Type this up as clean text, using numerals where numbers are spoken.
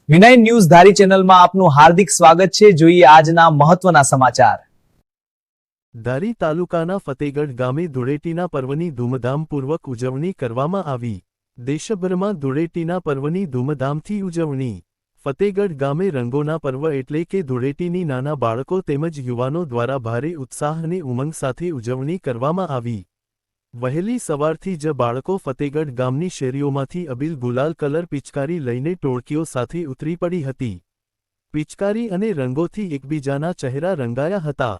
વિનય news ધારી ચેનલમાં આપનું હાર્દિક સ્વાગત છે। જોઈએ આજના મહત્વના સમાચાર। ધારી તાલુકાના ફતેગઢ ગામે ધૂળેટીના પર્વની ધૂમધામપૂર્વક ઉજવણી કરવામાં આવી। દેશભરમાં ધૂળેટીના પર્વની ધૂમધામથી ઉજવણી। ફતેગઢ ગામે રંગોના પર્વ એટલે કે ધૂળેટીની નાના બાળકો તેમજ યુવાનો દ્વારા ભારે ઉત્સાહ અને ઉમંગ સાથે ઉજવણી કરવામાં આવી। વહેલી સવારથી જ બાળકો ફતેગઢ ગામની શેરીઓમાંથી અબીલ ગુલાલ કલર પિચકારી લઈને ટોળકીઓ સાથે ઉતરી પડી હતી। પિચકારી અને રંગોથી એકબીજાના ચહેરા રંગાયા હતા।